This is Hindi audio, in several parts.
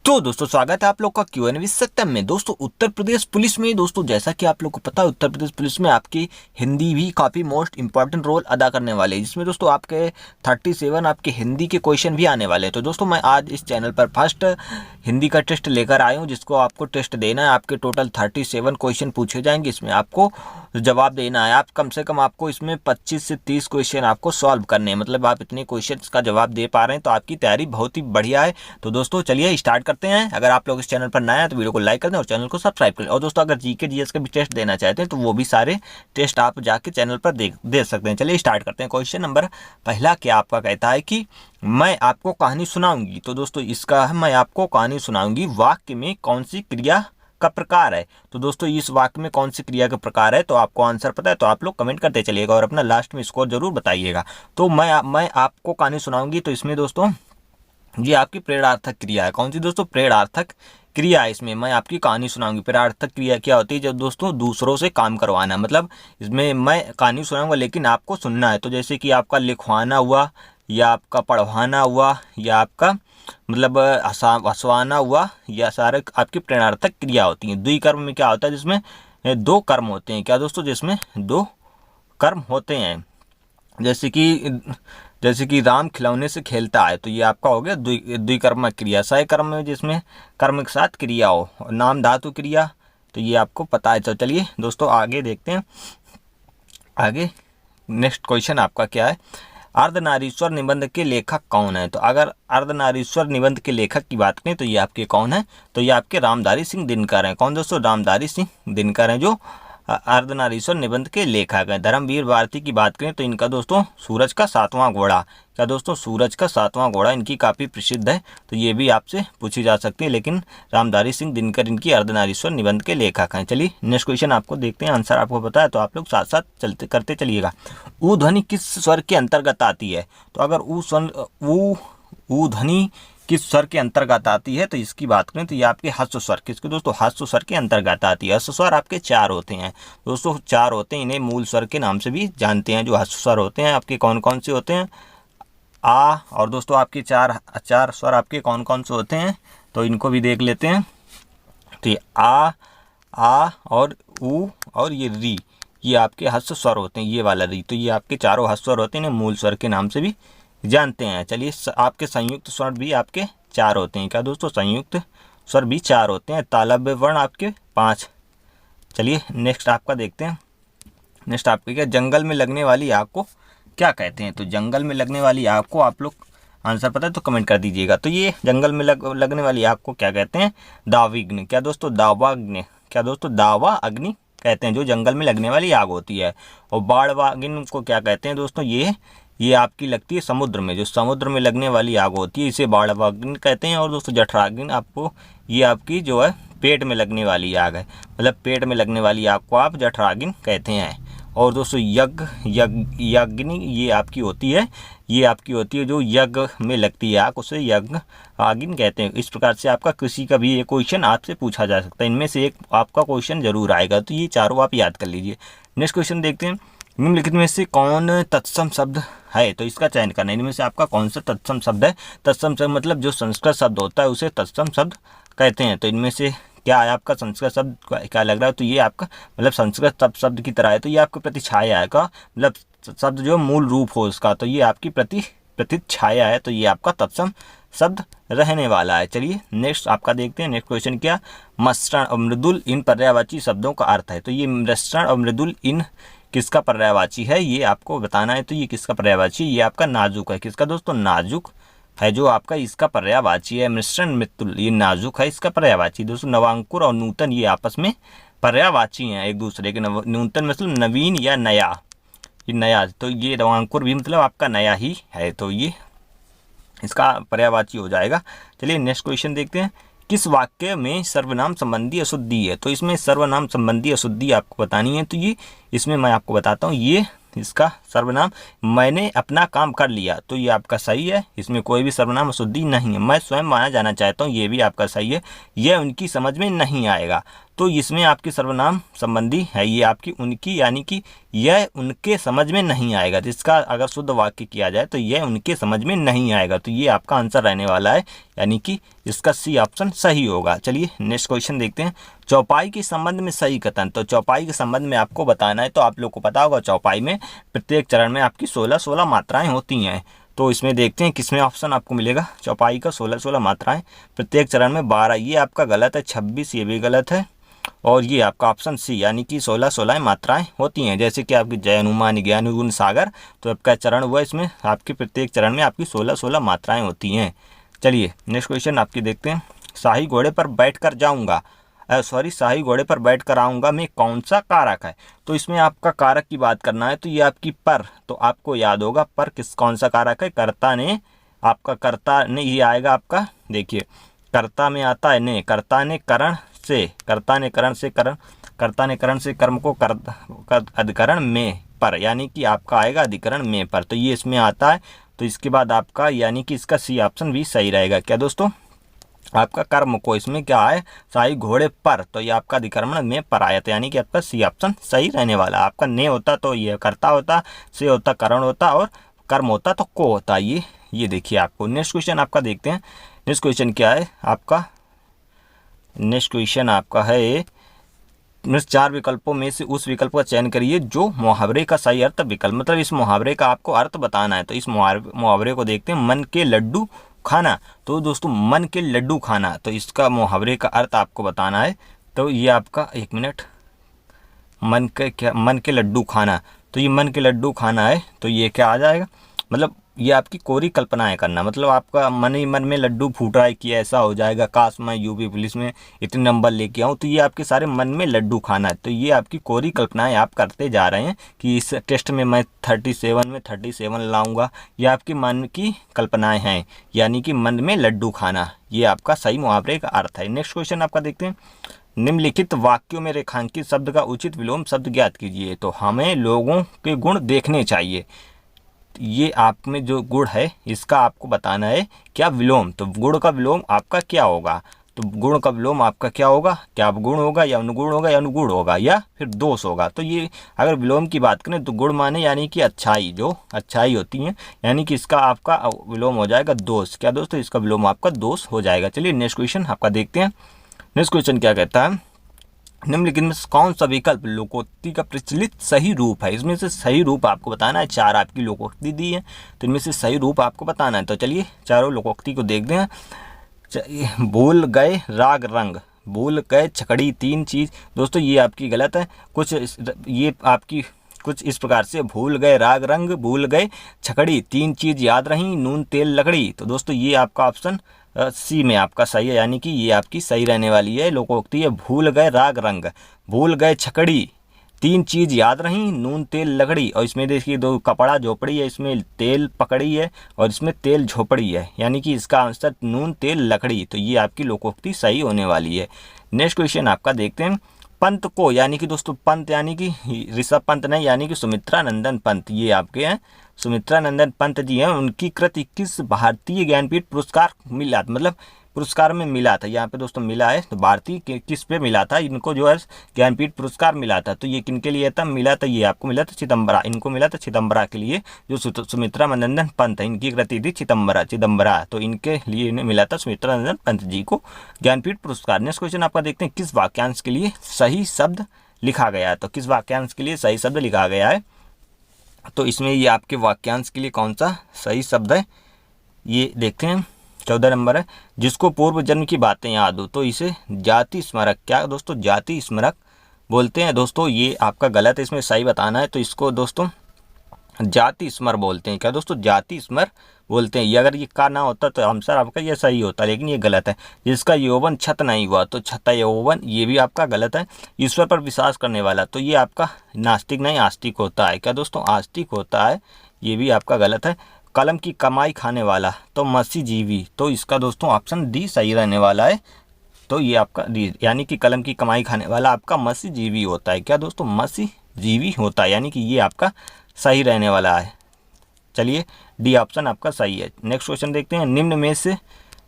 तो दोस्तों स्वागत है आप लोग का Q&A विद सत्यम में। दोस्तों उत्तर प्रदेश पुलिस में दोस्तों जैसा कि आप लोग को पता है उत्तर प्रदेश पुलिस में आपकी हिंदी भी काफ़ी मोस्ट इंपॉर्टेंट रोल अदा करने वाले हैं, जिसमें दोस्तों आपके 37 आपके हिंदी के क्वेश्चन भी आने वाले हैं। तो दोस्तों मैं आज इस चैनल पर फर्स्ट हिंदी का टेस्ट लेकर आया हूँ, जिसको आपको टेस्ट देना है। आपके टोटल 37 क्वेश्चन पूछे जाएंगे, इसमें आपको जवाब देना है। आप कम से कम आपको इसमें 25 से 30 क्वेश्चन आपको सॉल्व करने हैं, मतलब आप इतने क्वेश्चन का जवाब दे पा रहे हैं तो आपकी तैयारी बहुत ही बढ़िया है। तो दोस्तों चलिए स्टार्ट करते हैं। अगर आप लोग इस चैनल पर नए हैं तो वीडियो को लाइक कर दें और चैनल को सब्सक्राइब करें। और दोस्तों अगर जीके जीएस का भी टेस्ट देना चाहते हैं तो वो भी सारे टेस्ट आप जाके चैनल पर दे सकते हैं। चलिए स्टार्ट करते हैं। क्वेश्चन नंबर पहला क्या आपका कहता है कि मैं आपको कहानी सुनाऊंगी। तो दोस्तों इसका है मैं आपको कहानी सुनाऊंगी वाक्य में कौन सी क्रिया का प्रकार है। तो दोस्तों इस वाक्य में कौन सी क्रिया का प्रकार है, तो आपको आंसर पता है तो आप लोग कमेंट करते चलिएगा और अपना लास्ट में स्कोर जरूर बताइएगा। तो मैं आपको कहानी सुनाऊंगी, तो इसमें दोस्तों ये आपकी प्रेरणार्थक क्रिया है। कौन सी दोस्तों? प्रेरणार्थक क्रिया है। इसमें मैं आपकी कहानी सुनाऊंगी। प्रेरणार्थक क्रिया क्या होती है? जब दोस्तों दूसरों से काम करवाना, मतलब इसमें मैं कहानी सुनाऊंगा लेकिन आपको सुनना है। तो जैसे कि आपका लिखवाना हुआ या आपका पढ़वाना हुआ या आपका मतलब हंसवाना हुआ, या सारे आपकी प्रेरणार्थक क्रिया होती हैं। द्विकर्म में क्या होता है? जिसमें दो कर्म होते हैं। क्या दोस्तों? जिसमें दो कर्म होते हैं। जैसे कि राम खिलौने से खेलता है, तो ये आपका हो गया द्विकर्मक क्रिया। सहकर्म में जिसमें कर्म के साथ क्रिया हो, नाम धातु क्रिया, तो ये आपको पता है। तो चलिए दोस्तों आगे देखते हैं। आगे नेक्स्ट क्वेश्चन आपका क्या है? अर्धनारीश्वर निबंध के लेखक कौन है? तो अगर अर्धनारीश्वर निबंध के लेखक की बात करें तो ये आपके कौन है? तो ये आपके रामधारी सिंह दिनकर हैं। कौन दोस्तों? रामधारी सिंह दिनकर हैं, जो अर्धनारीश्वर निबंध के लेखक हैं। धर्मवीर भारती की बात करें तो इनका दोस्तों सूरज का 7वां घोड़ा। क्या दोस्तों? सूरज का 7वां घोड़ा इनकी काफ़ी प्रसिद्ध है, तो ये भी आपसे पूछी जा सकती है। लेकिन रामधारी सिंह दिनकर इनकी अर्धनारीश्वर निबंध के लेखक हैं। चलिए नेक्स्ट क्वेश्चन आपको देखते हैं। आंसर आपको पता है तो आप लोग साथ साथ करते चलिएगा। ऊ ध्वनि किस स्वर के अंतर्गत आती है? तो अगर ऊ ध्वनि किस स्वर के अंतर्गत आती है, तो इसकी बात करें तो ये आपके हस्व स्वर। किसके दोस्तों? हस्व स्वर के अंतर्गत आती है। हस्व स्वर आपके 4 होते हैं दोस्तों, 4 होते हैं। इन्हें मूल स्वर के नाम से भी जानते हैं। जो हस्व स्वर होते हैं आपके कौन कौन से होते हैं? आ, और दोस्तों आपके चार स्वर आपके कौन कौन से होते हैं, तो इनको भी देख लेते हैं। तो ये आ और ऊ और ये री, ये आपके हस्व स्वर होते हैं। ये वाला री, तो ये आपके चारों हस्व स्वर होते हैं। इन्हें मूल स्वर के नाम से भी जानते हैं। चलिए आपके संयुक्त स्वर भी आपके 4 होते हैं। क्या दोस्तों? संयुक्त स्वर भी 4 होते हैं। तालव्य वर्ण आपके 5। चलिए नेक्स्ट आपका देखते हैं। नेक्स्ट आपके क्या? जंगल में लगने वाली आग को क्या कहते हैं? तो जंगल में लगने वाली आग को आप लोग आंसर पता है तो कमेंट कर दीजिएगा। तो ये जंगल में लगने वाली आग को क्या कहते हैं? दावाग्नि। क्या दोस्तों? दावाग्नि। क्या दोस्तों? दावा अग्नि कहते हैं, जो जंगल में लगने वाली आग होती है। और बाड़वाग्नि को क्या कहते हैं दोस्तों? ये आपकी लगती है समुद्र में, जो समुद्र में लगने वाली आग होती है, इसे बाड़वाग्नि कहते हैं। और दोस्तों जठराग्नि आपको, ये आपकी जो है पेट में लगने वाली आग है, मतलब पेट में लगने वाली आग को आप जठराग्नि कहते हैं। और दोस्तों यज्ञनि ये आपकी होती है, जो यज्ञ में लगती है आग, उसे यज्ञ आग्नि कहते हैं। इस प्रकार से आपका किसी का भी एक क्वेश्चन आपसे पूछा जा सकता है। इनमें से एक आपका क्वेश्चन जरूर आएगा, तो ये चारों आप याद कर लीजिए। नेक्स्ट क्वेश्चन देखते हैं। निम्नलिखित में से कौन तत्सम शब्द है? तो इसका चयन करना है। इनमें से आपका कौन सा तत्सम शब्द है? तत्सम शब्द मतलब जो संस्कृत शब्द होता है उसे तत्सम शब्द कहते हैं। तो इनमें से क्या है आपका संस्कृत शब्द? क्या लग रहा है? तो ये आपका मतलब संस्कृत शब्द की तरह है, तो ये आपकी प्रतिछाया है का मतलब शब्द जो मूल रूप हो उसका, तो ये आपकी प्रतिछाया है, तो ये आपका तत्सम शब्द रहने वाला है। चलिए नेक्स्ट आपका देखते हैं। नेक्स्ट क्वेश्चन क्या? मसृण और मृदुल इन पर्यायवाची शब्दों का अर्थ है। तो ये मसृण और मृदुल इन किसका पर्यायवाची है, ये आपको बताना है। तो ये किसका पर्यायवाची? ये आपका नाजुक है। किसका दोस्तों? नाजुक है, जो आपका इसका पर्यायवाची है। मिश्रण मृदुल ये नाजुक है, इसका पर्यायवाची। दोस्तों नवांकुर और नूतन ये आपस में पर्यायवाची हैं एक दूसरे के। नूतन मतलब नवीन या नया, ये नया, तो ये नवांकुर भी मतलब आपका नया ही है, तो ये इसका पर्यायवाची हो जाएगा। चलिए नेक्स्ट क्वेश्चन देखते हैं। किस वाक्य में सर्वनाम संबंधी अशुद्धि है? तो इसमें सर्वनाम संबंधी अशुद्धि आपको बतानी है। तो ये इसमें मैं आपको बताता हूँ। ये इसका सर्वनाम। मैंने अपना काम कर लिया, तो ये आपका सही है, इसमें कोई भी सर्वनाम अशुद्धि नहीं है। मैं स्वयं माना जाना चाहता हूँ, ये भी आपका सही है। यह उनकी समझ में नहीं आएगा, तो इसमें आपकी सर्वनाम संबंधी है, ये आपकी उनकी, यानी कि यह उनके समझ में नहीं आएगा। जिसका अगर शुद्ध वाक्य किया जाए तो यह उनके समझ में नहीं आएगा, तो ये आपका आंसर रहने वाला है, यानी कि इसका सी ऑप्शन सही होगा। चलिए नेक्स्ट क्वेश्चन देखते हैं। चौपाई के संबंध में सही कथन। तो चौपाई के संबंध में आपको बताना है, तो आप लोग को पता होगा चौपाई में प्रत्येक चरण में आपकी 16-16 मात्राएं होती हैं। तो इसमें देखते हैं किसमें ऑप्शन आपको मिलेगा। चौपाई का 16-16 मात्राएं, प्रत्येक चरण में 12, ये आपका गलत है। 26 ये भी गलत है, और ये आपका ऑप्शन सी, यानी कि 16-16 मात्राएं होती हैं। जैसे कि आपकी जय हनुमान ज्ञान गुण सागर, तो आपका चरण हुआ, इसमें आपके प्रत्येक चरण में आपकी 16-16 मात्राएं होती हैं। चलिए नेक्स्ट क्वेश्चन आपकी देखते हैं। शाही घोड़े पर बैठ कर जाऊँगा, शाही घोड़े पर बैठ कर आऊँगा में कौन सा कारक है। तो इसमें आपका कारक की बात करना है, तो ये आपकी पर, तो आपको याद होगा पर कौन सा कारक है, कर्ता ने, आपका कर्ता ने ये आएगा आपका, देखिए कर्ता में आता है ने, कर्ता ने करण से, कर्ता ने करण से करण, कर्ता ने करण से कर्म को कर अधिकरण में पर, यानी कि आपका आएगा अधिकरण में पर, तो ये इसमें आता है। तो इसके बाद आपका, यानी कि इसका सी ऑप्शन भी सही रहेगा। क्या दोस्तों, आपका कर्म को इसमें क्या है, शाही घोड़े पर, तो ये आपका अधिकरण में पर आया था, यानी कि आपका सी ऑप्शन सही रहने वाला। आपका ने होता तो ये कर्ता होता, से होता करण होता, और कर्म होता तो को होता। ये देखिए आपको। नेक्स्ट क्वेश्चन आपका देखते हैं। नेक्स्ट क्वेश्चन क्या है आपका, नेक्स्ट क्वेश्चन आपका है, 4 विकल्पों में से उस विकल्प का चयन करिए जो मुहावरे का सही अर्थ विकल्प, मतलब इस मुहावरे का आपको अर्थ बताना है। तो इस मुहावरे को देखते हैं। मन के लड्डू खाना, तो दोस्तों मन के लड्डू खाना, तो इसका मुहावरे का अर्थ आपको बताना है। तो ये आपका, एक मिनट, मन के लड्डू खाना, तो ये मन के लड्डू खाना है, तो ये क्या आ जाएगा, मतलब ये आपकी कोरी कल्पनाएं करना, मतलब आपका मन ही मन में लड्डू फूट रहा है कि ऐसा हो जाएगा, काश मैं यूपी पुलिस में इतने नंबर लेके आऊँ, तो ये आपके सारे मन में लड्डू खाना है। तो ये आपकी कोरी कल्पनाएं आप करते जा रहे हैं कि इस टेस्ट में मैं 37 में 37 लाऊंगा, ये आपके मन की कल्पनाएं हैं, यानी कि मन में लड्डू खाना, ये आपका सही मुहावरे का अर्थ है। नेक्स्ट क्वेश्चन आपका देखते हैं। निम्नलिखित वाक्यों में रेखांकित शब्द का उचित विलोम शब्द ज्ञात कीजिए। तो हमें लोगों के गुण देखने चाहिए, ये आप में जो गुण है इसका आपको बताना है क्या विलोम। तो गुण का विलोम आपका क्या होगा, तो गुण का विलोम आपका क्या होगा, क्या गुण होगा या अनुगुण होगा या अनुगुण होगा या फिर दोष होगा। तो ये अगर विलोम की बात करें तो गुण माने यानी कि अच्छाई, जो अच्छाई होती है, यानी कि इसका आपका विलोम हो जाएगा दोष। क्या दोस्तों, इसका विलोम आपका दोष हो जाएगा। चलिए नेक्स्ट क्वेश्चन आपका देखते हैं। नेक्स्ट क्वेश्चन क्या कहता है, निम्नलिखित में कौन सा विकल्प लोकोक्ति का प्रचलित सही रूप है। इसमें से सही रूप आपको बताना है। 4 आपकी लोकोक्ति दी है, तो इनमें से सही रूप आपको बताना है। तो चलिए चारों लोकोक्ति को देखते हैं। भूल गए राग रंग, भूल गए छकड़ी, 3 चीज़, दोस्तों ये आपकी गलत है। ये आपकी कुछ इस प्रकार से, भूल गए राग रंग, भूल गए छकड़ी, 3 चीज़ याद रही, नून तेल लकड़ी। तो दोस्तों ये आपका ऑप्शन सी में आपका सही है, यानी कि ये आपकी सही रहने वाली है। लोकोक्ति है भूल गए राग रंग, भूल गए छकड़ी, 3 चीज़ याद रही, नून तेल लकड़ी। और इसमें देखिए 2 कपड़ा झोपड़ी है, इसमें तेल पकड़ी है और इसमें तेल झोपड़ी है, यानी कि इसका आंसर नून तेल लकड़ी। तो ये आपकी लोकोक्ति सही होने वाली है। नेक्स्ट क्वेश्चन आपका देखते हैं। पंत को, यानी कि दोस्तों पंत यानी कि ऋषभ पंत नहीं, यानी कि सुमित्रा नंदन पंत, ये आपके हैं सुमित्रा नंदन पंत जी हैं। उनकी कृत 21 भारतीय ज्ञानपीठ पुरस्कार मिला, मतलब पुरस्कार में मिला था। यहाँ पे दोस्तों मिला है, तो भारतीय किस पे मिला था, इनको जो है ज्ञानपीठ पुरस्कार मिला था। तो ये किनके लिए था मिला था, ये आपको मिला था चिदम्बरा, इनको मिला था चिदम्बरा के लिए। जो सुमित्रा नंदन पंत है, इनकी कृति थी चिदम्बरा, तो इनके लिए मिला था सुमित्रा नंदन पंत जी को ज्ञानपीठ पुरस्कार। नेक्स्ट क्वेश्चन आपका देखते हैं। किस वाक्यांश के लिए सही शब्द लिखा गया है। तो किस वाक्यांश के लिए सही शब्द लिखा गया है, तो इसमें ये आपके वाक्यांश के लिए कौन सा सही शब्द है, ये देखते हैं। 14 नंबर है, जिसको पूर्व जन्म की बातें याद हो तो इसे जाति स्मारक, क्या दोस्तों जाति स्मारक बोलते हैं। दोस्तों ये आपका गलत है, इसमें सही बताना है। तो इसको दोस्तों जाति स्मर बोलते हैं। क्या दोस्तों, जाति स्मर बोलते हैं। ये अगर ये का ना होता तो आंसर आपका ये सही होता, लेकिन ये गलत है। जिसका यौवन छत नहीं हुआ, तो छत यौवन, ये भी आपका गलत है। ईश्वर पर विश्वास करने वाला, तो ये आपका नास्तिक नहीं आस्तिक होता है। क्या दोस्तों, आस्तिक होता है, ये भी आपका गलत है। कलम की कमाई खाने वाला, तो मत्स्यजीवी, तो इसका दोस्तों ऑप्शन डी सही रहने वाला है। तो ये आपका डी, यानी कि कलम की कमाई खाने वाला आपका मत्स्यजीवी होता है। क्या दोस्तों, मत्स्यजीवी होता है, यानी कि ये आपका सही रहने वाला है। चलिए डी ऑप्शन आपका सही है। नेक्स्ट क्वेश्चन देखते हैं, निम्न में से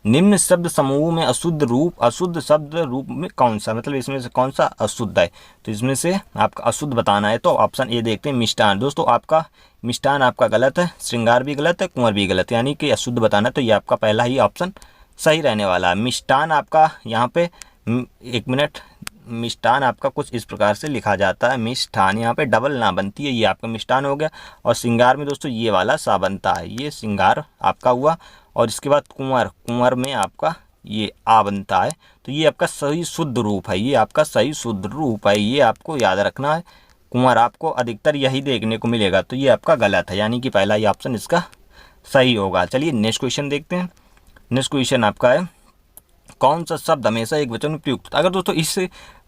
निम्न शब्द समूह में अशुद्ध शब्द रूप में कौन सा, मतलब इसमें से कौन सा अशुद्ध है। तो इसमें से आपका अशुद्ध बताना है, तो ऑप्शन ए देखते हैं मिष्टान। दोस्तों आपका मिष्टान आपका गलत है, श्रृंगार भी गलत है, कुंवर भी गलत है, यानी कि अशुद्ध बताना है, तो ये आपका पहला ही ऑप्शन सही रहने वाला है। मिष्टान आपका यहाँ पे 1 मिनट, मिष्टान आपका कुछ इस प्रकार से लिखा जाता है, मिष्ठान, यहाँ पे डबल ना बनती है, ये आपका मिष्टान हो गया। और श्रृंगार में दोस्तों ये वाला सा बनता है, ये श्रृंगार आपका हुआ। और इसके बाद कुंवर में आपका ये आ बनता है, तो ये आपका सही शुद्ध रूप है, ये आपका सही शुद्ध रूप है, ये आपको याद रखना है। कुंवर आपको अधिकतर यही देखने को मिलेगा, तो ये आपका गलत है, यानी कि पहला ही ऑप्शन इसका सही होगा। चलिए नेक्स्ट क्वेश्चन देखते हैं। नेक्स्ट क्वेश्चन आपका है, कौन सा शब्द हमेशा एक वचन में प्रयुक्त। अगर दोस्तों इस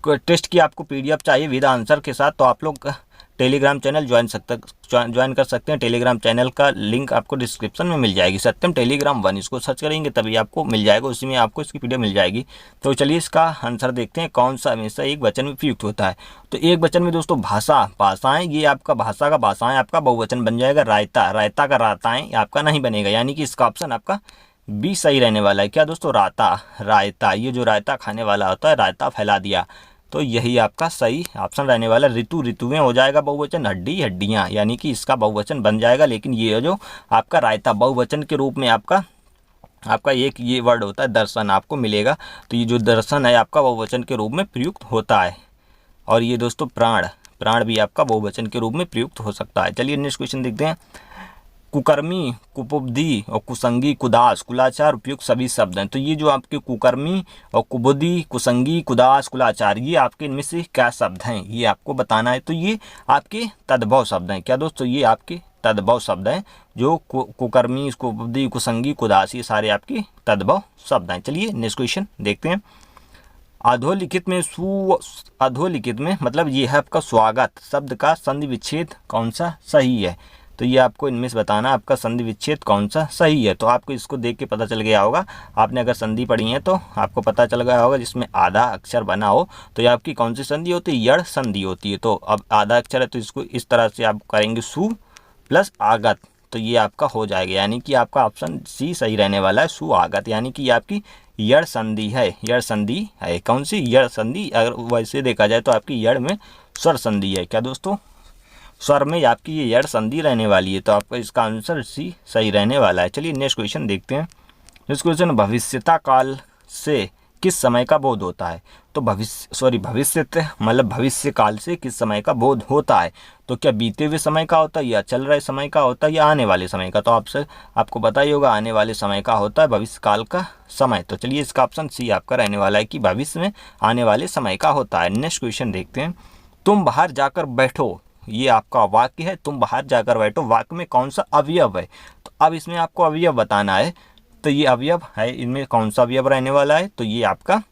टेस्ट की आपको PDF चाहिए विद आंसर के साथ, तो आप लोग टेलीग्राम चैनल ज्वाइन कर सकते हैं। टेलीग्राम चैनल का लिंक आपको डिस्क्रिप्शन में मिल जाएगी, सत्यम टेलीग्राम 1, इसको सर्च करेंगे तभी आपको मिल जाएगा, उसी में आपको इसकी PDF मिल जाएगी। तो चलिए इसका आंसर देखते हैं, कौन सा हमेशा एक वचन में प्रयुक्त होता है। तो एक वचन में दोस्तों भाषाएं, ये आपका भाषा का भाषाएं आपका बहुवचन बन जाएगा। रायता का राताएं आपका नहीं बनेगा, यानी कि इसका ऑप्शन आपका बी सही रहने वाला है। क्या दोस्तों, रायता, ये जो रायता खाने वाला होता है, रायता फैला दिया, तो यही आपका सही ऑप्शन रहने वाला। ऋतुएं हो जाएगा बहुवचन, हड्डियां, यानी कि इसका बहुवचन बन जाएगा। लेकिन ये जो आपका रायता बहुवचन के रूप में आपका एक ये वर्ड होता है दर्शन आपको मिलेगा, तो ये जो दर्शन है आपका बहुवचन के रूप में प्रयुक्त होता है। और ये दोस्तों प्राण भी आपका बहुवचन के रूप में प्रयुक्त हो सकता है। चलिए नेक्स्ट क्वेश्चन देखते हैं, कुकर्मी, कुपुब्धि और कुसंगी, कुदास, कुलाचार उपयुक्त सभी शब्द हैं। तो ये जो आपके कुकर्मी और कुबुद्धि, कुसंगी, कुदास, कुलाचार, ये आपके इनमें से क्या शब्द हैं, ये आपको बताना है। तो ये आपके तद्भव शब्द हैं। क्या दोस्तों, ये आपके तद्भव शब्द हैं। जो कुकर्मी, कुबुद्धि, कुसंगी, कुदास, ये सारे आपके तद्भव शब्द हैं। चलिए नेक्स्ट क्वेश्चन देखते हैं, अधोलिखित में मतलब ये है आपका स्वागत शब्द का संधि विच्छेद कौन सा सही है। तो ये आपको इनमें से बताना आपका संधि विच्छेद कौन सा सही है। तो आपको इसको देख के पता चल गया होगा, आपने अगर संधि पढ़ी है तो आपको पता चल गया होगा, जिसमें आधा अक्षर बना हो तो ये आपकी कौन सी संधि होती है, यड़ संधि होती है। तो अब आधा अक्षर है तो इसको इस तरह से आप करेंगे सु प्लस आगत, तो ये आपका हो जाएगा, यानी कि आपका ऑप्शन सी सही रहने वाला है, सुआगत, यानी कि ये आपकी यड़ संधि है। यड़ संधि है कौन सी, यड़ संधि। अगर वैसे देखा जाए तो आपकी यड़ में स्वर संधि है। क्या दोस्तों, स्वर में आपकी ये यड़ संधि रहने वाली है, तो आपका इसका आंसर सी सही रहने वाला है। चलिए नेक्स्ट क्वेश्चन देखते हैं। नेक्स्ट क्वेश्चन, भविष्यता काल से किस समय का बोध होता है। तो भविष्य मतलब भविष्य काल से किस समय का बोध होता है। तो क्या बीते हुए समय का होता है, या चल रहे समय का होता है, या आने वाले समय का। तो आपको पता ही होगा आने वाले समय का होता है भविष्य काल का समय। तो चलिए इसका ऑप्शन सी आपका रहने वाला है कि भविष्य में आने वाले समय का होता है। नेक्स्ट क्वेश्चन देखते हैं, तुम बाहर जाकर बैठो, ये आपका वाक्य है, तुम बाहर जाकर बैठो, वाक्य में कौन सा अवयव है। तो अब इसमें आपको अवयव बताना है, तो ये अवयव है, इनमें कौन सा अवयव रहने वाला है। तो ये आपका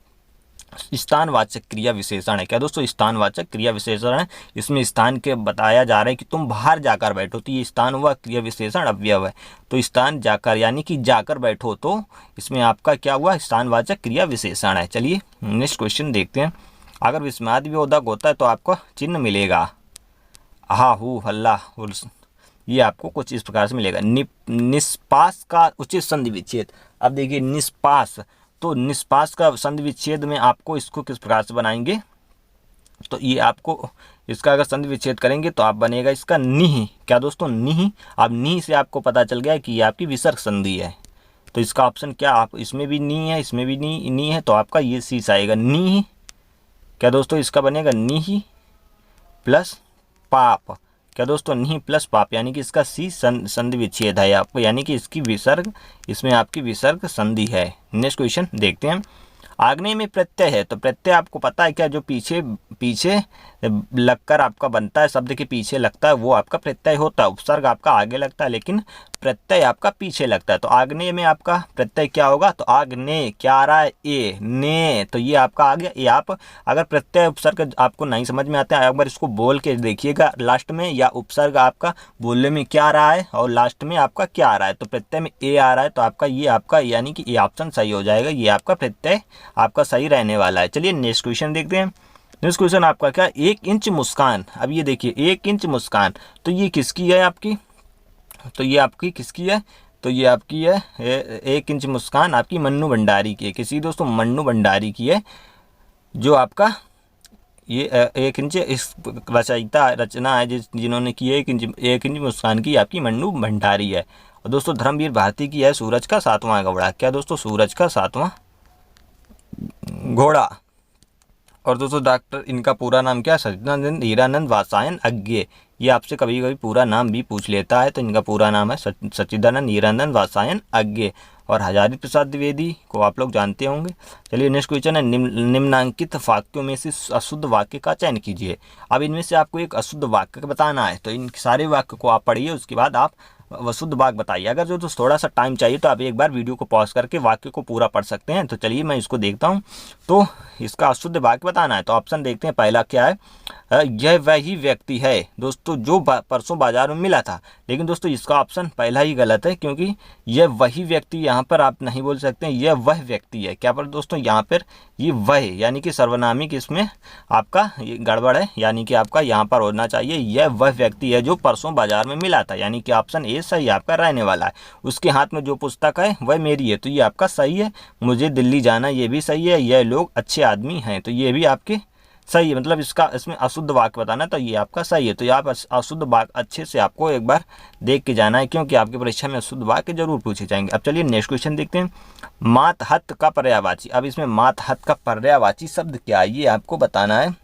स्थानवाचक क्रिया विशेषण है। क्या दोस्तों, स्थानवाचक क्रिया विशेषण है। इसमें स्थान के बताया जा रहा है कि तुम बाहर जाकर बैठो, तो ये स्थान हुआ क्रिया विशेषण अवयव है। तो स्थान जाकर यानी कि जाकर बैठो, तो इसमें आपका क्या हुआ, स्थानवाचक क्रिया विशेषण है। चलिए नेक्स्ट क्वेश्चन देखते हैं, अगर विस्मयादिबोधक होता है तो आपको चिन्ह मिलेगा, हा हु हल्ला, ये आपको कुछ इस प्रकार से मिलेगा। निष्पास का उचित संधि विच्छेद। अब देखिए निष्पास, तो निष्पास का संधि विच्छेद में आपको इसको किस प्रकार से बनाएंगे। तो ये आपको इसका अगर संधि विच्छेद करेंगे तो आप बनेगा इसका निह। क्या दोस्तों, निह। अब निह से आपको पता चल गया कि ये आपकी विसर्ग संधि है। तो इसका ऑप्शन क्या, आप इसमें भी नी है, इसमें भी नी है, तो आपका ये शीश आएगा निह। क्या दोस्तों, इसका बनेगा निह प्लस पाप। क्या दोस्तों, निह प्लस पाप, यानी कि इसका सी संधि विच्छेद है आपको, यानी कि इसकी विसर्ग, इसमें आपकी विसर्ग संधि है। नेक्स्ट क्वेश्चन देखते हैं, आग्नेय में प्रत्यय है। तो प्रत्यय आपको पता है क्या, जो पीछे लगकर आपका बनता है, शब्द के पीछे लगता है, वो आपका प्रत्यय होता है। उपसर्ग आपका आगे लगता है, लेकिन प्रत्यय आपका पीछे लगता है। तो आग्नेय में आपका प्रत्यय क्या होगा, तो आग्नेय क्या आ रहा है, ए ने, तो ये आपका आ गया। ये आप अगर प्रत्यय उपसर्ग आपको नहीं समझ में आता है, एक बार इसको बोल के देखिएगा लास्ट में, या उपसर्ग आपका बोलने में क्या आ रहा है और लास्ट में आपका क्या आ रहा है। तो प्रत्यय में ए आ रहा है, तो आपका ये आपका यानी कि ये ऑप्शन सही हो जाएगा, ये आपका प्रत्यय आपका सही रहने वाला है। चलिए नेक्स्ट क्वेश्चन देखते हैं, नेक्स्ट क्वेश्चन आपका क्या, 1 इंच मुस्कान। अब ये देखिए 1 इंच मुस्कान, तो ये किसकी है आपकी, तो ये आपकी किसकी है, तो ये आपकी है 1 इंच मुस्कान आपकी मन्नू भंडारी की है, किसी दोस्तों मन्नू भंडारी की है। जो आपका ये 1 इंच इस रचना है जिन्होंने की है 1 इंच मुस्कान की आपकी मन्नू भंडारी है। और दोस्तों धर्मवीर भारती की है सूरज का 7वां घोड़ा। क्या दोस्तों, सूरज का 7वां घोड़ा। और दोस्तों डॉक्टर, इनका पूरा नाम क्या है, सच्चिदानंद हीरानंद वात्स्यायन अज्ञे। ये आपसे कभी कभी पूरा नाम भी पूछ लेता है, तो इनका पूरा नाम है सच्चिदानंद हीरानंद वात्स्यायन अज्ञे। और हजारी प्रसाद द्विवेदी को आप लोग जानते होंगे। चलिए नेक्स्ट क्वेश्चन है, निम्नांकित वाक्यों में से अशुद्ध वाक्य का चयन कीजिए। अब इनमें से आपको एक अशुद्ध वाक्य बताना है, तो इन सारे वाक्य को आप पढ़िए, उसके बाद आप शुद्ध वाक्य बताइए। अगर जो थोड़ा सा टाइम चाहिए तो आप एक बार वीडियो को पॉज करके वाक्य को पूरा पढ़ सकते हैं। तो चलिए मैं इसको देखता हूँ। तो इसका अशुद्ध वाक्य बताना है, तो ऑप्शन देखते हैं। पहला क्या है, यह वही व्यक्ति है दोस्तों जो परसों बाजार में मिला था। लेकिन दोस्तों इसका ऑप्शन पहला ही गलत है, क्योंकि यह वही व्यक्ति यहाँ पर आप नहीं बोल सकते, यह वह व्यक्ति है। क्या पर दोस्तों, यहाँ पर ये वह यानी कि सर्वनामिक इसमें आपका ये गड़बड़ है, यानी कि आपका यहाँ पर होना चाहिए यह वह व्यक्ति है जो परसों बाजार में मिला था, यानी कि ऑप्शन ए सही आपका रहने वाला है। उसके हाथ में जो पुस्तक है वह मेरी है, तो ये आपका सही है। मुझे दिल्ली जाना, ये भी सही है। यह लोग अच्छे आदमी हैं, तो ये भी आपके सही है। मतलब इसमें अशुद्ध वाक्य बताना है, तो ये आपका सही है। तो ये आप अशुद्ध वाक्य अच्छे से आपको एक बार देख के जाना है, क्योंकि आपकी परीक्षा में अशुद्ध वाक्य जरूर पूछे जाएंगे। अब चलिए नेक्स्ट क्वेश्चन देखते हैं। मातहत का पर्यायवाची। अब इसमें मातहत का पर्यायवाची शब्द क्या है, ये आपको बताना है।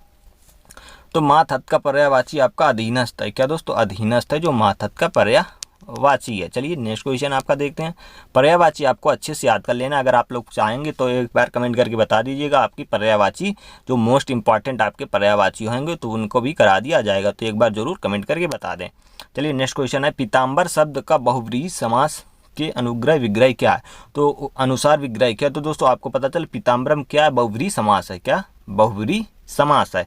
तो मातहत का पर्यायवाची आपका अधीनस्थ है। क्या दोस्तों, अधीनस्थ है जो मातहत का पर्यायवाची है। चलिए नेक्स्ट क्वेश्चन आपका देखते हैं। पर्यायवाची आपको अच्छे से याद कर लेना। अगर आप लोग चाहेंगे तो एक बार कमेंट करके बता दीजिएगा आपकी पर्यायवाची जो मोस्ट इंपॉर्टेंट आपके पर्यायवाची होंगे, तो उनको भी करा दिया जाएगा। तो एक बार जरूर कमेंट करके बता दें। चलिए नेक्स्ट क्वेश्चन है, पीताम्बर शब्द का बहुव्रीहि समास के अनुग्रह विग्रह क्या है। तो अनुसार विग्रह क्या है, तो दोस्तों आपको पता चल पीताम्बरम क्या है, बहुव्रीहि समास है। क्या, बहुव्रीहि समास है,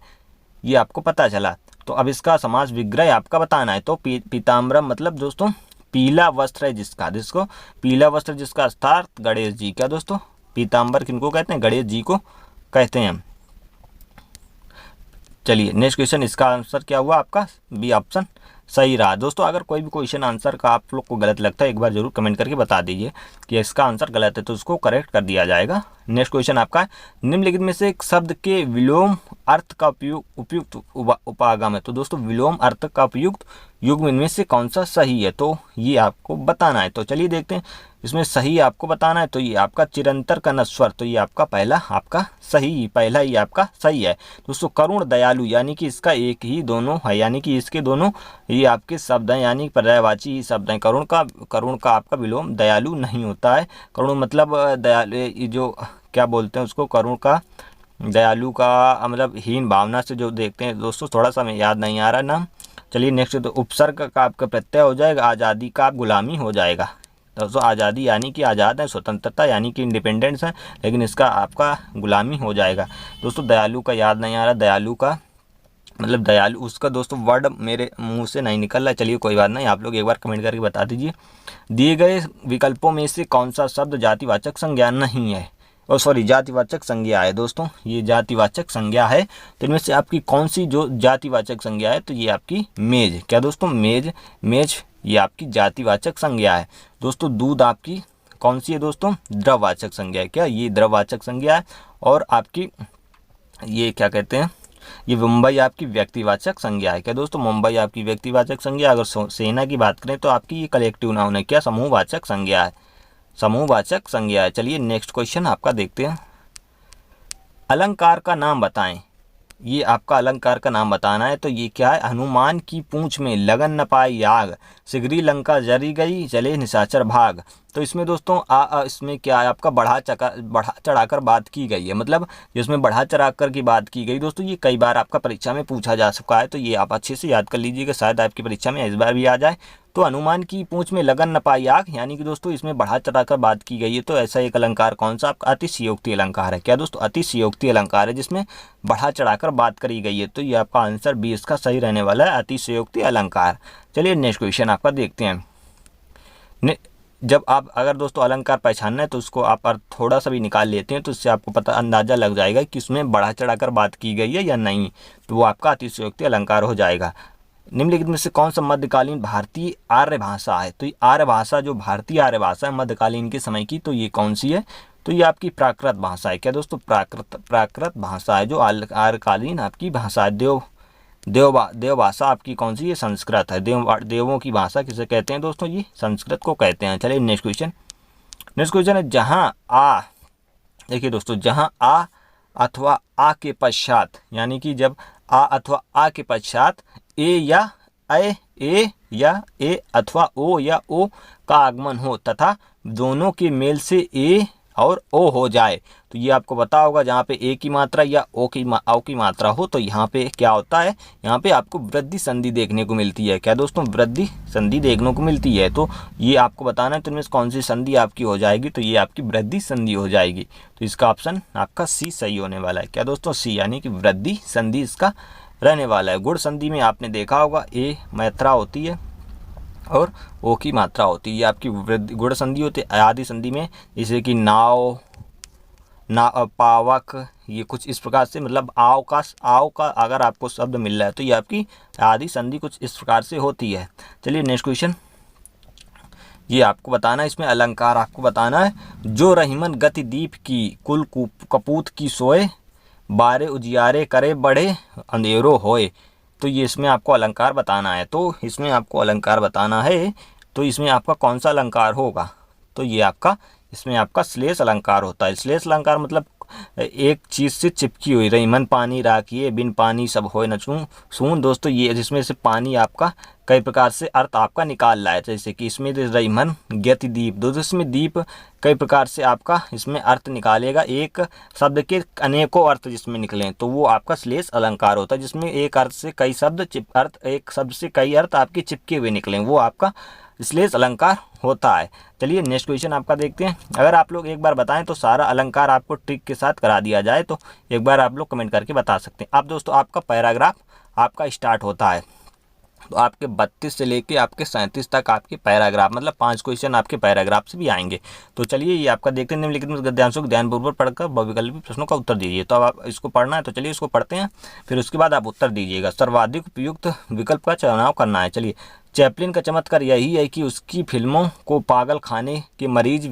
ये आपको पता चला। तो अब इसका समास विग्रह आपका बताना है। तो पीताम्बरम मतलब दोस्तों पीला वस्त्र है जिसका, जिसको पीला वस्त्र जिसका अर्थात गणेश जी। क्या दोस्तों, पीताम्बर किनको कहते हैं, गणेश जी को कहते हैं। चलिए नेक्स्ट क्वेश्चन, इसका आंसर क्या हुआ आपका, बी ऑप्शन सही रहा। दोस्तों अगर कोई भी क्वेश्चन आंसर का आप लोग को गलत लगता है, एक बार जरूर कमेंट करके बता दीजिए कि इसका आंसर गलत है, तो उसको करेक्ट कर दिया जाएगा। नेक्स्ट क्वेश्चन आपका, निम्नलिखित में से एक शब्द के विलोम अर्थ का उपयुक्त उपागम है। तो दोस्तों विलोम अर्थ का उपयुक्त युग्म इनमें से कौन सा सही है, तो ये आपको बताना है। तो चलिए देखते हैं, इसमें सही आपको बताना है। तो ये आपका चिरंतर का नस्वर, तो ये आपका पहला आपका सही, पहला ही आपका सही है। दोस्तों करुण दयालु, यानी कि इसका एक ही दोनों है, यानी कि इसके दोनों ये आपके शब्द हैं, यानी पर्यायवाची ही शब्द हैं। करुण का आपका विलोम दयालु नहीं होता है। करुण मतलब दयालु, जो क्या बोलते हैं उसको, करुण का दयालु का मतलब हीन भावना से जो देखते हैं। दोस्तों थोड़ा सा हमें याद नहीं आ रहा नाम। चलिए नेक्स्ट, तो उपसर्ग का आपका प्रत्यय हो जाएगा, आज़ादी का आप गुलामी हो जाएगा। दोस्तों आज़ादी यानी कि आज़ाद है, स्वतंत्रता यानी कि इंडिपेंडेंस है, लेकिन इसका आपका गुलामी हो जाएगा। दोस्तों दयालु का याद नहीं आ रहा, दयालु का मतलब दयालु, उसका दोस्तों वर्ड मेरे मुंह से नहीं निकल रहा है। चलिए कोई बात नहीं, आप लोग एक बार कमेंट करके बता दीजिए। दिए गए विकल्पों में से कौन सा शब्द जातिवाचक संज्ञा नहीं है, और सॉरी जातिवाचक संज्ञा है। दोस्तों ये जातिवाचक संज्ञा है, तो इनमें से आपकी कौन सी जो जातिवाचक संज्ञा है, तो ये आपकी मेज। क्या दोस्तों, मेज ये आपकी जातिवाचक संज्ञा है। दोस्तों दूध आपकी कौन सी है दोस्तों, द्रववाचक संज्ञा है। क्या, ये द्रववाचक संज्ञा है। और आपकी ये क्या कहते हैं, ये मुंबई आपकी व्यक्तिवाचक संज्ञा है। क्या दोस्तों, मुंबई आपकी व्यक्तिवाचक संज्ञा। अगर सेना की बात करें तो आपकी ये कलेक्टिव नाउन है। क्या, समूहवाचक संज्ञा है, समूहवाचक संज्ञा है। चलिए नेक्स्ट क्वेश्चन आपका देखते हैं। अलंकार का नाम बताएं, ये आपका अलंकार का नाम बताना है। तो ये क्या है, हनुमान की पूंछ में लगन न पाई आग, सिगरी लंका जरी गई, चले निशाचर भाग। तो इसमें दोस्तों इसमें क्या है आपका बढ़ा चढ़ाकर बात की गई है, मतलब जिसमें बढ़ा चढ़ाकर की बात की गई। दोस्तों ये कई बार आपका परीक्षा में पूछा जा चुका है, तो ये आप अच्छे से याद कर लीजिएगा, शायद आपकी परीक्षा में इस बार भी आ जाए। तो हनुमान की पूंछ में लगन न पाई आग, यानी कि दोस्तों इसमें बढ़ा चढ़ाकर बात की गई है। तो ऐसा एक अलंकार कौन सा आपका, अतिशयोक्ति अलंकार है। क्या दोस्तों, अतिशयोक्ति अलंकार है जिसमें बढ़ा चढ़ाकर बात करी गई है। तो ये आपका आंसर बी इसका सही रहने वाला है, अतिशयोक्ति अलंकार। चलिए नेक्स्ट क्वेश्चन आपका देखते हैं। जब आप अगर दोस्तों अलंकार पहचानना है तो उसको आप अर्थ थोड़ा सा भी निकाल लेते हैं तो इससे आपको पता अंदाज़ा लग जाएगा कि उसमें बढ़ा चढ़ाकर बात की गई है या नहीं, तो वो आपका अतिशयोक्ति अलंकार हो जाएगा। निम्नलिखित में से कौन सा मध्यकालीन भारतीय आर्य भाषा है? तो ये आर्य भाषा, जो भारतीय आर्य भाषा है मध्यकालीन के समय की, तो ये कौन सी है? तो ये आपकी प्राकृत भाषा है। क्या दोस्तों? प्राकृत भाषा है जो आर्यकालीन आपकी भाषा है। देव भाषा आपकी कौन सी है? संस्कृत है। देवों की भाषा किसे कहते हैं दोस्तों? ये संस्कृत को कहते हैं। चलिए नेक्स्ट क्वेश्चन है जहाँ आ, देखिए दोस्तों, जहाँ आ अथवा आ के पश्चात, यानी कि जब आ अथवा आ के पश्चात ए या ए अथवा ओ या ओ का आगमन हो तथा दोनों के मेल से ए और ओ हो जाए, तो ये आपको पता होगा जहाँ पे ए की मात्रा या ओ की मात्रा हो तो यहाँ पे क्या होता है? यहाँ पे आपको वृद्धि संधि देखने को मिलती है। क्या दोस्तों? वृद्धि संधि देखने को मिलती है। तो ये आपको बताना है तो इनमें कौन सी संधि आपकी हो जाएगी? तो ये आपकी वृद्धि संधि हो जाएगी। तो इसका ऑप्शन आपका सी सही होने वाला है। क्या दोस्तों? सी, यानी कि वृद्धि संधि इसका रहने वाला है। गुण संधि में आपने देखा होगा ए मात्रा होती है और ओ की मात्रा होती है, ये आपकी वृद्धि गुण संधि होती है। आदि संधि में जैसे कि नाव, पावक, ये कुछ इस प्रकार से, मतलब आओ का अगर आपको शब्द मिल रहा है तो ये आपकी आदि संधि कुछ इस प्रकार से होती है। चलिए नेक्स्ट क्वेश्चन, ये आपको बताना है, इसमें अलंकार आपको बताना है। जो रहीमन गति दीप की कुल कपूत की सोए, बारे उजियारे करे बड़े अंधेरो होए, तो ये इसमें आपको अलंकार बताना है। तो इसमें आपको अलंकार बताना है तो इसमें आपका कौन सा अलंकार होगा? तो ये आपका, इसमें आपका श्लेष अलंकार होता है। श्लेष अलंकार मतलब एक चीज़ से चिपकी हुई, रहीमन पानी राखिए बिन पानी सब होए न सून। दोस्तों ये जिसमें से पानी आपका कई प्रकार से अर्थ आपका निकाल रहा है, जैसे कि इसमें रहीमन गति दीप, दोस्तों इसमें दीप कई प्रकार से आपका इसमें अर्थ निकालेगा, एक शब्द के अनेकों अर्थ जिसमें निकलें तो वो आपका श्लेष अलंकार होता है, जिसमें एक अर्थ से कई शब्द एक शब्द से कई अर्थ आपके चिपके हुए निकलें, वो आपका श्लेष अलंकार होता है। चलिए नेक्स्ट क्वेश्चन आपका देखते हैं। अगर आप लोग एक बार बताएं तो सारा अलंकार आपको ट्रिक के साथ करा दिया जाए तो एक बार आप लोग कमेंट करके बता सकते हैं। अब दोस्तों आपका पैराग्राफ आपका स्टार्ट होता है, तो आपके 32 से लेके आपके 37 तक आपके पैराग्राफ, मतलब 5 क्वेश्चन आपके पैराग्राफ से भी आएंगे। तो चलिए ये आपका देखते हैं। निम्नलिखित में गद्यांशों को ध्यानपूर्वक पढ़कर बहुविकल्पी प्रश्नों का उत्तर दीजिए। तो अब आप इसको पढ़ना है तो चलिए इसको पढ़ते हैं, फिर उसके बाद आप उत्तर दीजिएगा। सर्वाधिक उपयुक्त विकल्प का चुनाव करना है। चलिए, चैपलिन का चमत्कार यही है कि उसकी फिल्मों को पागल खाने के मरीज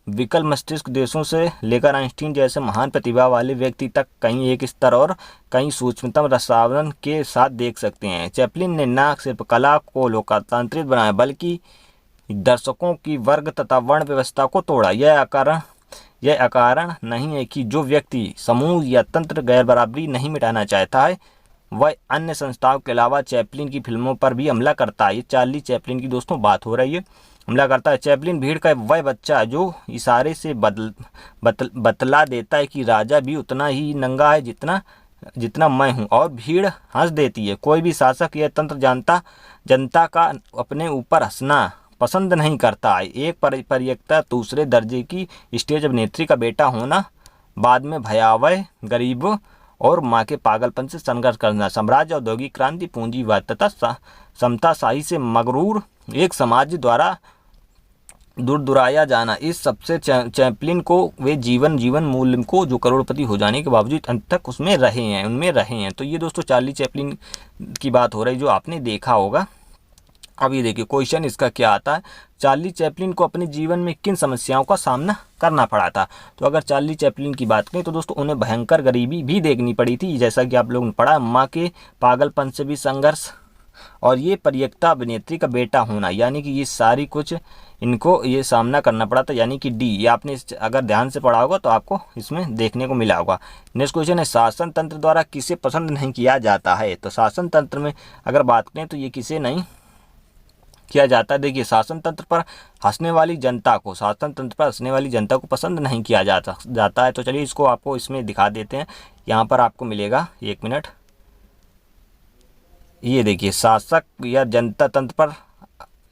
विकल मस्तिष्क देशों से लेकर आइंस्टीन जैसे महान प्रतिभा वाले व्यक्ति तक कहीं एक स्तर और कहीं सूक्ष्मतम रसायन के साथ देख सकते हैं। चैपलिन ने न सिर्फ कला को लोकतांत्रिक बनाया बल्कि दर्शकों की वर्ग तथा वर्ण व्यवस्था को तोड़ा। यह अकारण नहीं है कि जो व्यक्ति समूह या तंत्र गैर बराबरी नहीं मिटाना चाहता है वह अन्य संस्थाओं के अलावा चैपलिन की फिल्मों पर भी हमला करता है। ये चार्ली चैपलिन की दोस्तों बात हो रही है, हमला करता है। चैपलिन भीड़ का वह बच्चा जो इशारे से बतला देता है कि राजा भी उतना ही नंगा है जितना मैं हूँ, और भीड़ हंस देती है। कोई भी शासक या तंत्र जनता का अपने ऊपर हंसना पसंद नहीं करता है। एक परियक्ता दूसरे दर्जे की स्टेज अभिनेत्री का बेटा होना, बाद में भयावह गरीब और माँ के पागलपन से संघर्ष करना, साम्राज्य, औद्योगिक क्रांति, पूंजीवाद तथा समताशाही से मगरूर एक समाज द्वारा दुराया जाना, इस सबसे चैपलिन को वे जीवन मूल्य को जो करोड़पति हो जाने के बावजूद अंत तक उनमें रहे हैं। तो ये दोस्तों चार्ली चैपलिन की बात हो रही जो आपने देखा होगा। अब ये देखिए क्वेश्चन इसका क्या आता है, चार्ली चैपलिन को अपने जीवन में किन समस्याओं का सामना करना पड़ा था। तो अगर चार्ली चैपलिन की बात करें तो दोस्तों उन्हें भयंकर गरीबी भी देखनी पड़ी थी, जैसा कि आप लोगों ने पढ़ा, माँ के पागलपन से भी संघर्ष, और ये परियक्ता अभिनेत्री का बेटा होना, यानी कि ये सारी कुछ इनको ये सामना करना पड़ा था, यानी कि डी। ये आपने अगर ध्यान से पढ़ा होगा तो आपको इसमें देखने को मिला होगा। नेक्स्ट क्वेश्चन है, शासन तंत्र द्वारा किसे पसंद नहीं किया जाता है। तो शासन तंत्र में अगर बात करें तो ये किसे नहीं किया जाता है। देखिए, शासन तंत्र पर हंसने वाली जनता को पसंद नहीं किया जाता है। तो चलिए इसको आपको इसमें दिखा देते हैं। यहाँ पर आपको मिलेगा, 1 मिनट, ये देखिए, शासक या जनता तंत्र पर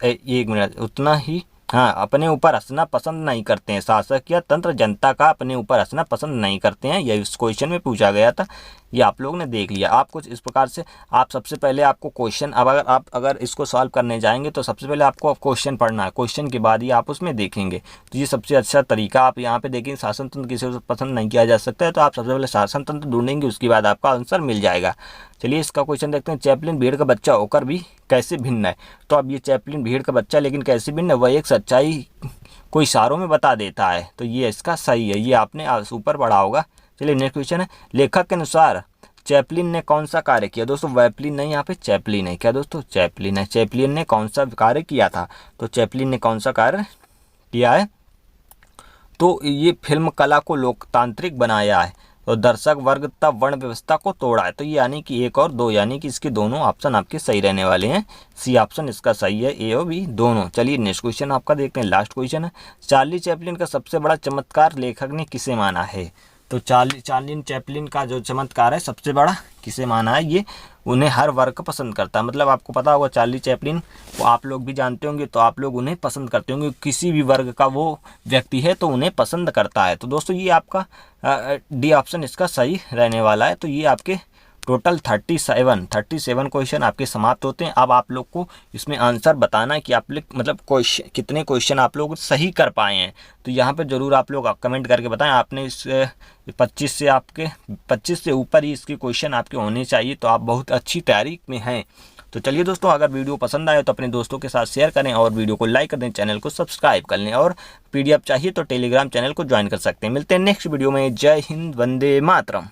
1 मिनट उतना ही, हाँ, अपने ऊपर हंसना पसंद नहीं करते हैं। शासक या तंत्र जनता का अपने ऊपर हंसना पसंद नहीं करते हैं, यह इस क्वेश्चन में पूछा गया था। ये आप लोगों ने देख लिया। आप कुछ इस प्रकार से आप सबसे पहले आपको क्वेश्चन, अब अगर इसको सॉल्व करने जाएंगे तो सबसे पहले आपको क्वेश्चन पढ़ना है, क्वेश्चन के बाद ही आप उसमें देखेंगे। तो ये सबसे अच्छा तरीका आप यहाँ पे देखेंगे। शासन तंत्र किसी को पसंद नहीं किया जा सकता है, तो आप सबसे पहले शासन तंत्र ढूंढेंगे, उसके बाद आपका आंसर मिल जाएगा। चलिए इसका क्वेश्चन देखते हैं। चैपलिन भीड़ का बच्चा होकर भी कैसे भिन्न है? तो अब ये चैपलिन भीड़ का बच्चा लेकिन कैसे भिन्न है? वह एक सच्चाई को इशारों में बता देता है। तो ये इसका सही है, ये आपने ऊपर पढ़ा होगा। चलिए नेक्स्ट क्वेश्चन है, लेखक के अनुसार चैपलिन ने कौन सा कार्य किया? दोस्तों वैपलिन नहीं, यहाँ पे चैपलिन है। क्या दोस्तों? चैपलिन है। चैपलिन ने कौन सा कार्य किया था? तो चैपलिन ने कौन सा कार्य किया है? तो ये फिल्म कला को लोकतांत्रिक बनाया है, तो दर्शक वर्ग तब वर्ण व्यवस्था को तोड़ा है। तो ये यानी कि 1 और 2, यानी कि इसके दोनों ऑप्शन आपके सही रहने वाले हैं। सी ऑप्शन इसका सही है, ए और बी दोनों। चलिए नेक्स्ट क्वेश्चन आपका देखते हैं, लास्ट क्वेश्चन है। चार्ली चैपलिन का सबसे बड़ा चमत्कार लेखक ने किसे माना है? तो चार्ली चैपलिन का जो चमत्कार है सबसे बड़ा किसे माना है? ये उन्हें हर वर्ग को पसंद करता है। मतलब आपको पता होगा चार्ली चैपलिन को आप लोग भी जानते होंगे, तो आप लोग उन्हें पसंद करते होंगे। किसी भी वर्ग का वो व्यक्ति है तो उन्हें पसंद करता है। तो दोस्तों ये आपका डी ऑप्शन इसका सही रहने वाला है। तो ये आपके टोटल 37 क्वेश्चन आपके समाप्त होते हैं। अब आप लोग को इसमें आंसर बताना है कि आप लोग मतलब कितने क्वेश्चन आप लोग सही कर पाए हैं। तो यहाँ पे ज़रूर आप लोग कमेंट करके बताएं। आपने इस 25 से ऊपर ही इसके क्वेश्चन आपके होने चाहिए, तो आप बहुत अच्छी तैयारी में हैं। तो चलिए दोस्तों, अगर वीडियो पसंद आए तो अपने दोस्तों के साथ शेयर करें और वीडियो को लाइक कर दें, चैनल को सब्सक्राइब कर लें, और PDF चाहिए तो टेलीग्राम चैनल को ज्वाइन कर सकते हैं। मिलते हैं नेक्स्ट वीडियो में। जय हिंद, वंदे मातरम।